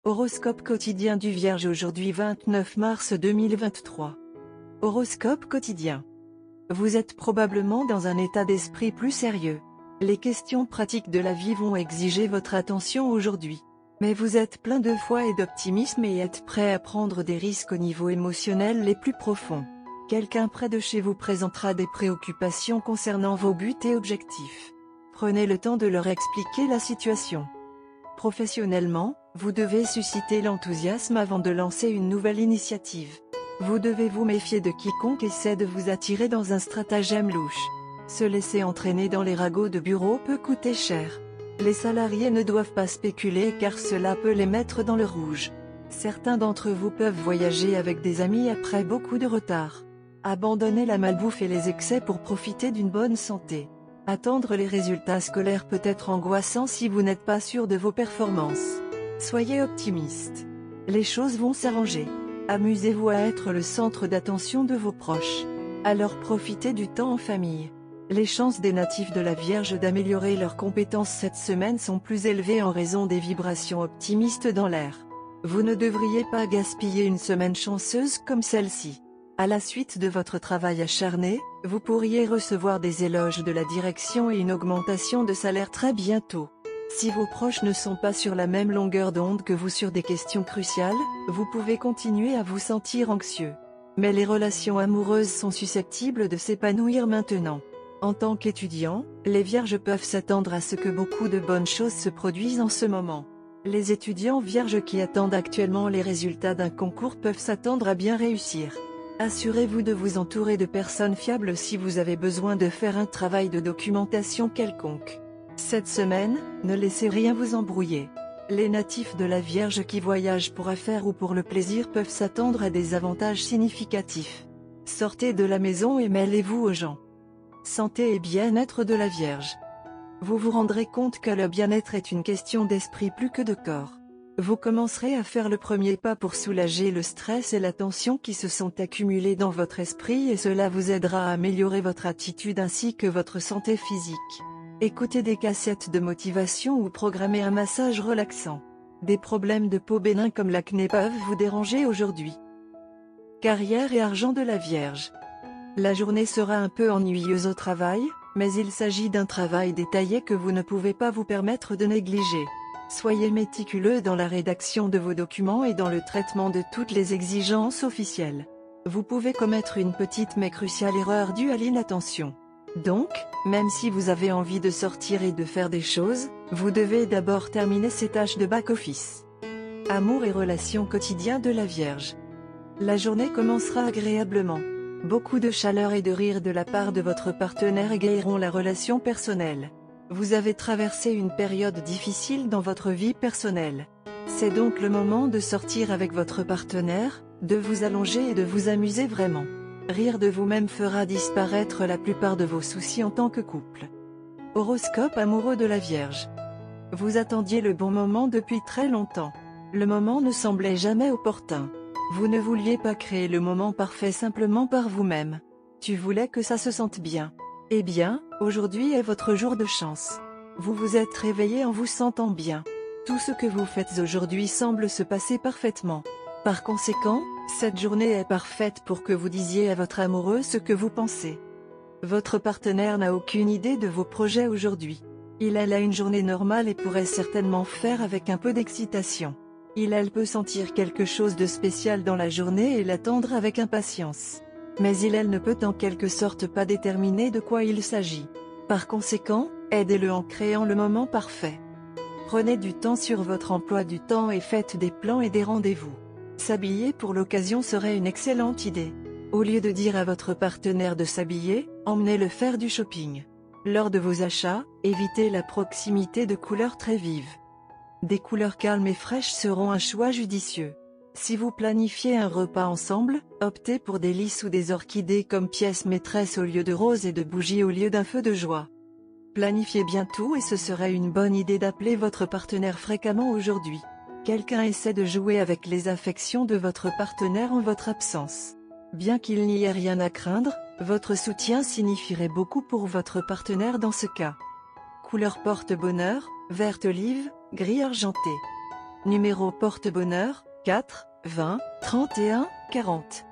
Horoscope quotidien du Vierge aujourd'hui 29 mars 2023. Horoscope quotidien. Vous êtes probablement dans un état d'esprit plus sérieux. Les questions pratiques de la vie vont exiger votre attention aujourd'hui. Mais vous êtes plein de foi et d'optimisme et êtes prêt à prendre des risques au niveau émotionnel les plus profonds. Quelqu'un près de chez vous présentera des préoccupations concernant vos buts et objectifs. Prenez le temps de leur expliquer la situation. Professionnellement, vous devez susciter l'enthousiasme avant de lancer une nouvelle initiative. Vous devez vous méfier de quiconque essaie de vous attirer dans un stratagème louche. Se laisser entraîner dans les ragots de bureau peut coûter cher. Les salariés ne doivent pas spéculer car cela peut les mettre dans le rouge. Certains d'entre vous peuvent voyager avec des amis après beaucoup de retard. Abandonnez la malbouffe et les excès pour profiter d'une bonne santé. Attendre les résultats scolaires peut être angoissant si vous n'êtes pas sûr de vos performances. Soyez optimiste. Les choses vont s'arranger. Amusez-vous à être le centre d'attention de vos proches. Alors profitez du temps en famille. Les chances des natifs de la Vierge d'améliorer leurs compétences cette semaine sont plus élevées en raison des vibrations optimistes dans l'air. Vous ne devriez pas gaspiller une semaine chanceuse comme celle-ci. À la suite de votre travail acharné, vous pourriez recevoir des éloges de la direction et une augmentation de salaire très bientôt. Si vos proches ne sont pas sur la même longueur d'onde que vous sur des questions cruciales, vous pouvez continuer à vous sentir anxieux. Mais les relations amoureuses sont susceptibles de s'épanouir maintenant. En tant qu'étudiant, les Vierges peuvent s'attendre à ce que beaucoup de bonnes choses se produisent en ce moment. Les étudiants Vierges qui attendent actuellement les résultats d'un concours peuvent s'attendre à bien réussir. Assurez-vous de vous entourer de personnes fiables si vous avez besoin de faire un travail de documentation quelconque. Cette semaine, ne laissez rien vous embrouiller. Les natifs de la Vierge qui voyagent pour affaires ou pour le plaisir peuvent s'attendre à des avantages significatifs. Sortez de la maison et mêlez-vous aux gens. Santé et bien-être de la Vierge. Vous vous rendrez compte que le bien-être est une question d'esprit plus que de corps. Vous commencerez à faire le premier pas pour soulager le stress et la tension qui se sont accumulés dans votre esprit et cela vous aidera à améliorer votre attitude ainsi que votre santé physique. Écoutez des cassettes de motivation ou programmez un massage relaxant. Des problèmes de peau bénins comme l'acné peuvent vous déranger aujourd'hui. Carrière et argent de la Vierge. La journée sera un peu ennuyeuse au travail, mais il s'agit d'un travail détaillé que vous ne pouvez pas vous permettre de négliger. Soyez méticuleux dans la rédaction de vos documents et dans le traitement de toutes les exigences officielles. Vous pouvez commettre une petite mais cruciale erreur due à l'inattention. Donc, même si vous avez envie de sortir et de faire des choses, vous devez d'abord terminer ces tâches de back-office. Amour et relations quotidiens de la Vierge. La journée commencera agréablement. Beaucoup de chaleur et de rire de la part de votre partenaire égayeront la relation personnelle. Vous avez traversé une période difficile dans votre vie personnelle. C'est donc le moment de sortir avec votre partenaire, de vous allonger et de vous amuser vraiment. Rire de vous-même fera disparaître la plupart de vos soucis en tant que couple. Horoscope amoureux de la Vierge. Vous attendiez le bon moment depuis très longtemps. Le moment ne semblait jamais opportun. Vous ne vouliez pas créer le moment parfait simplement par vous-même. Tu voulais que ça se sente bien. Eh bien, aujourd'hui est votre jour de chance. Vous vous êtes réveillé en vous sentant bien. Tout ce que vous faites aujourd'hui semble se passer parfaitement. Par conséquent, cette journée est parfaite pour que vous disiez à votre amoureux ce que vous pensez. Votre partenaire n'a aucune idée de vos projets aujourd'hui. Elle a une journée normale et pourrait certainement faire avec un peu d'excitation. Elle peut sentir quelque chose de spécial dans la journée et l'attendre avec impatience. Mais elle ne peut en quelque sorte pas déterminer de quoi il s'agit. Par conséquent, aidez-le en créant le moment parfait. Prenez du temps sur votre emploi du temps et faites des plans et des rendez-vous. S'habiller pour l'occasion serait une excellente idée. Au lieu de dire à votre partenaire de s'habiller, emmenez-le faire du shopping. Lors de vos achats, évitez la proximité de couleurs très vives. Des couleurs calmes et fraîches seront un choix judicieux. Si vous planifiez un repas ensemble, optez pour des lys ou des orchidées comme pièce maîtresse au lieu de roses et de bougies au lieu d'un feu de joie. Planifiez bien tout et ce serait une bonne idée d'appeler votre partenaire fréquemment aujourd'hui. Quelqu'un essaie de jouer avec les affections de votre partenaire en votre absence. Bien qu'il n'y ait rien à craindre, votre soutien signifierait beaucoup pour votre partenaire dans ce cas. Couleur porte-bonheur, verte olive, gris argenté. Numéro porte-bonheur, 4, 20, 31, 40.